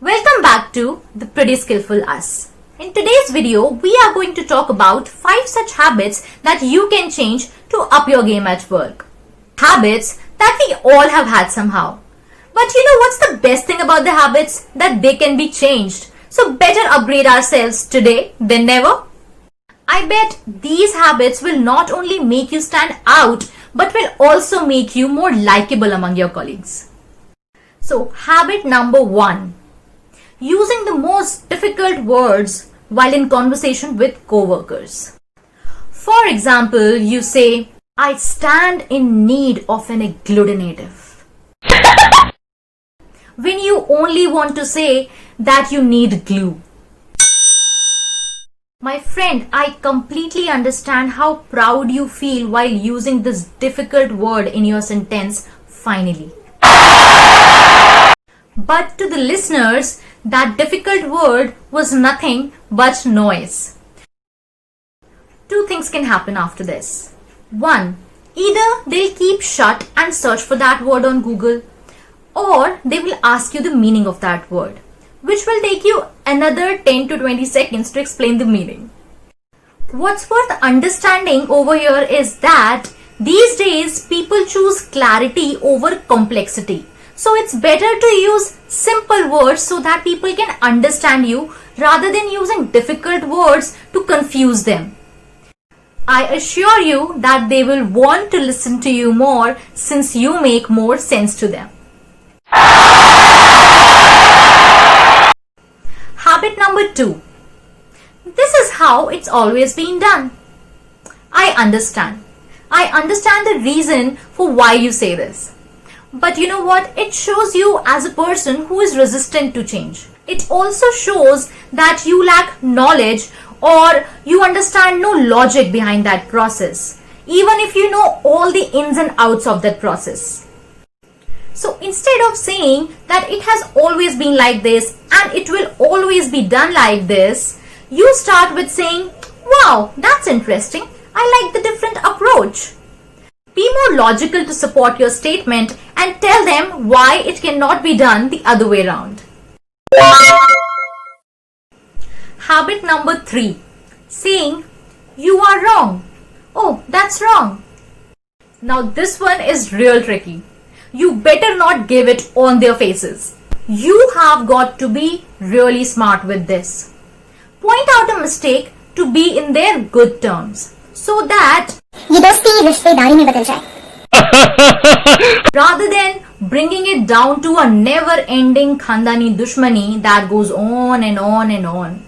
Welcome back to The Pretty Skillful Us. In today's video, we are going to talk about 5 such habits that you can change to up your game at work. Habits that we all have had somehow. But you know what's the best thing about the habits? That they can be changed. So better upgrade ourselves today than never. I bet these habits will not only make you stand out, but will also make you more likable among your colleagues. So, habit number 1. Using the most difficult words while in conversation with co-workers. For example, you say, I stand in need of an agglutinative. When you only want to say that you need glue. My friend, I completely understand how proud you feel while using this difficult word in your sentence, finally. But to the listeners, that difficult word was nothing but noise. 2 things can happen after this. 1. Either they'll keep shut and search for that word on Google, or they will ask you the meaning of that word, which will take you another 10 to 20 seconds to explain the meaning. What's worth understanding over here is that these days people choose clarity over complexity. So it's better to use simple words so that people can understand you rather than using difficult words to confuse them. I assure you that they will want to listen to you more since you make more sense to them. Habit number 2. This is how it's always been done. I understand. I understand the reason for why you say this. But you know what? It shows you as a person who is resistant to change. It also shows that you lack knowledge or you understand no logic behind that process, even if you know all the ins and outs of that process. So instead of saying that it has always been like this and it will always be done like this, you start with saying, wow, that's interesting. I like the different approach. Be more logical to support your statement and tell them why it cannot be done the other way around. Habit number 3. Saying, you are wrong. Oh, that's wrong. Now this one is real tricky. You better not give it on their faces. You have got to be really smart with this. Point out a mistake to be in their good terms so that rather than bringing it down to a never-ending khandani dushmani that goes on and on and on.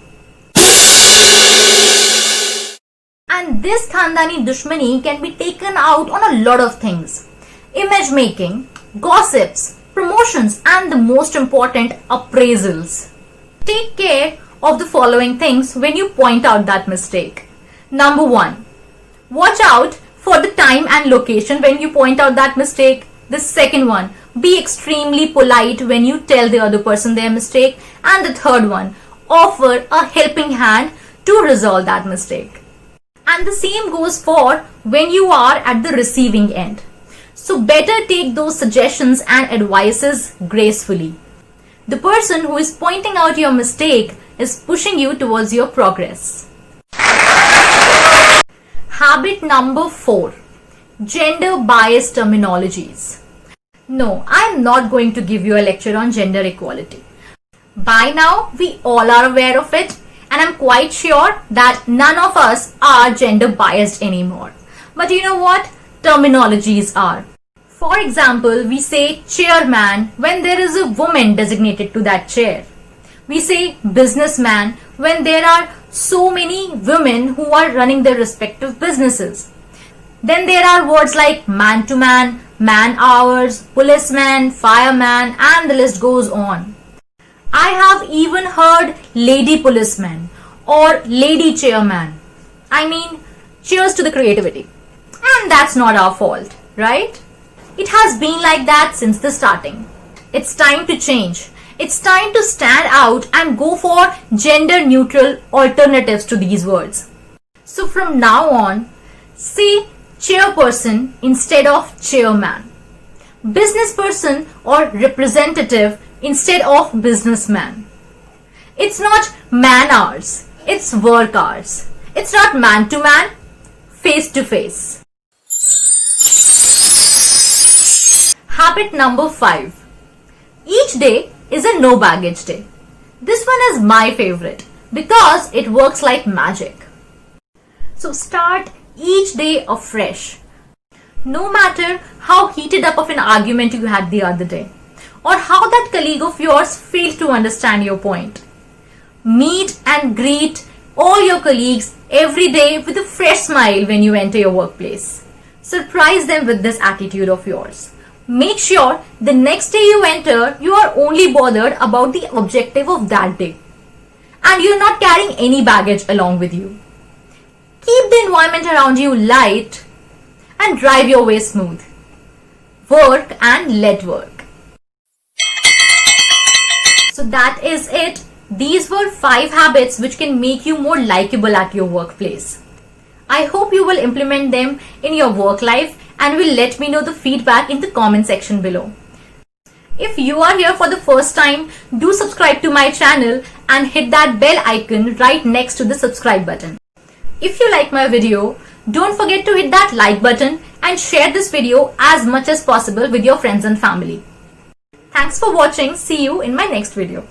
And this khandani dushmani can be taken out on a lot of things. Image making, gossips, promotions, and the most important, appraisals. Take care of the following things when you point out that mistake. Number 1. Watch out for the time and location when you point out that mistake. The second one, be extremely polite when you tell the other person their mistake. And the third one, offer a helping hand to resolve that mistake. And the same goes for when you are at the receiving end. So better take those suggestions and advices gracefully. The person who is pointing out your mistake is pushing you towards your progress. Habit number 4. Gender biased terminologies. No, I am not going to give you a lecture on gender equality. By now, we all are aware of it, and I'm quite sure that none of us are gender biased anymore. But you know what? Terminologies are. For example, we say chairman when there is a woman designated to that chair. We say businessman when there are so many women who are running their respective businesses. Then there are words like man to man, man hours, policeman, fireman, and the list goes on. I have even heard lady policeman or lady chairman. I mean, cheers to the creativity. And that's not our fault, right? It has been like that since the starting. It's time to change. It's time to stand out and go for gender neutral alternatives to these words. So from now on, say chairperson instead of chairman. business person or representative instead of businessman. It's not man hours, it's work hours. It's not man to man, face to face. Habit number 5. Each day is a no baggage day. This one is my favorite because it works like magic. So start each day afresh. No matter how heated up of an argument you had the other day, or how that colleague of yours failed to understand your point. Meet and greet all your colleagues every day with a fresh smile when you enter your workplace. Surprise them with this attitude of yours. Make sure the next day you enter, you are only bothered about the objective of that day. And you're not carrying any baggage along with you. Keep the environment around you light and drive your way smooth. Work and let work. So that is it. These were 5 habits which can make you more likable at your workplace. I hope you will implement them in your work life and will let me know the feedback in the comment section below. If you are here for the first time, do subscribe to my channel and hit that bell icon right next to the subscribe button. If you like my video, don't forget to hit that like button and share this video as much as possible with your friends and family. Thanks for watching. See you in my next video.